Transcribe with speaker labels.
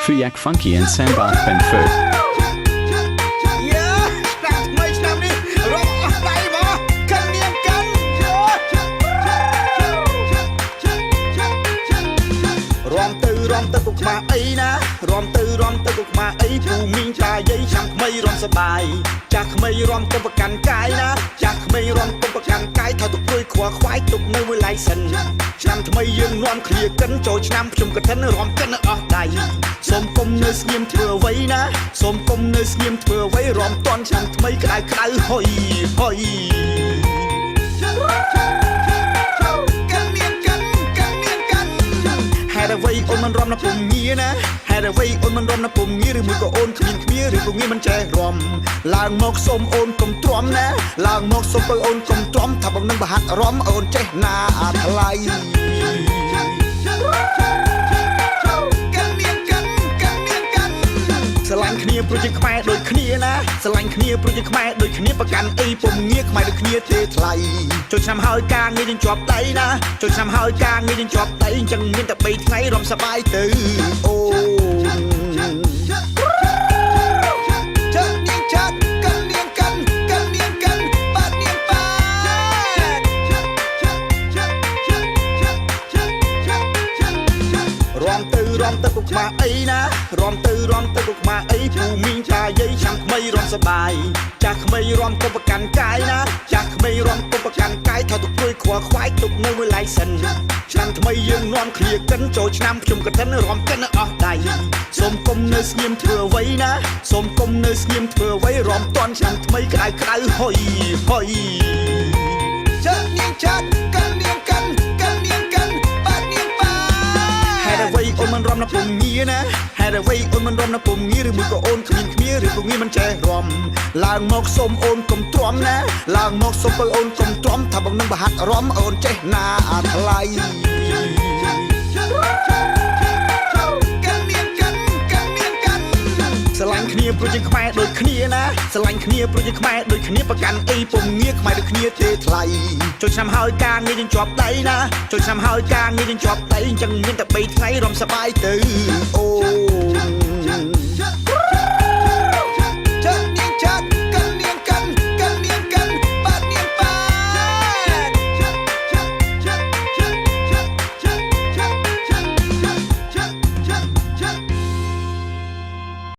Speaker 1: Fuyak Funky and Sambath Benford. រំទៅគុកមកអីណារំទៅគុកមកអីពូមីងចាយាយចាំក្មេងរំសបាយចាស់ក្មេងរំទៅប្រកាន់កាយណាចាស់ក្មេងរំទៅប្រកាន់កាយថើទៅព្រួយខ្វល់ខ្វាយទុកនៅមួយឡៃសិនឆ្នាំថ្មីយើងនាំគ្នាកិនចូលឆ្នាំខ្ញុំកឋិនរំកិនអស់ដៃសូមគុំនៅស្ងៀមធ្វើអ្វីណាសូមគុំនៅស្ងៀមធ្វើអ្វីរំតន់ឆ្នាំថ្មីក្តៅហុយហេតុអ្វីអូនមិនរំណាពុំងារណាហេតុអ្វីអូនមិនរំណាពុំងារឬមួយក៏អូនគ្មានគ្នាឬក៏ងារមិនចេះរំឡើងមកសូមអូនកុំទ្រាំណាឡើងមកសូមបើអូនកុំទ្រាំថាបងនឹងបហាត់រំអូនចេះណាអាថ្លៃស្រឡាញ់គ្នាព្រោះជាខ្មែរដូចគ្នាណាស្រឡាញ់គ្នាព្រោះជាខ្មែរដូចគ្នាប្រកាន់អីពុំងារខ្មែរដូចគ្នាទេថ្លៃចូលឆ្នាំហើយការងារយើងជាប់ដៃណាចូលឆ្នាំហើយការងារយើងជាប់ដៃអញ្ចឹងមានតែ3ថ្ងៃរំសប្បាយទៅអូរំទៅគុកមកអីណារំទៅគុកមកអីពូមីងចាយាយចាំក្មេងរំសបាយចាស់ក្មេងរំទៅប្រកាន់កាយណាចាស់ក្មេងរំទៅប្រកាន់កាយថើទៅព្រួយខ្វល់ខ្វាយទុកនៅមួយឡៃសិនឆ្នាំថ្មីយើងនាំគ្នាកិនចូលឆ្នាំខ្ញុំកឋិនរំកិនអស់ដៃសូមគុំនៅស្ងៀមធ្វើអ្វីណាសូមគុំនៅស្ងៀមធ្វើអ្វីរំតន់ឆ្នាំថ្មីក្តៅហុយចាស់នាងចាត់កាន់នាងកាន់បាទនាងបាហេតុអ្វីអូនមិនរំណាពុំងារណាហេតុអ្វីអូនមិនរំណាពុំងារឬមួយក៏អូនគ្មានគ្នាឬក៏ងារមិនចេះរំឡើងមកសូមអូនកុំទ្រាំណាឡើងមកសូមបើអូនកុំទ្រាំថាបងនឹងបហាត់រំអូនចេះណាអាថ្លៃស្រឡាញ់គ្នាព្រោះជាខ្មែរដូចគ្នាណាស្រឡាញ់គ្នាព្រោះជាខ្មែរដូចគ្នាប្រកាន់អីពុំងារខ្មែរដូចគ្នាទេថ្លៃចូលឆ្នាំហើយការងារយើងជាប់ដៃណាចូលឆ្នាំហើយការងារយើងជាប់ដៃអញ្ចឹងមានតែ3ថ្ងៃរំសប្បាយទៅអូ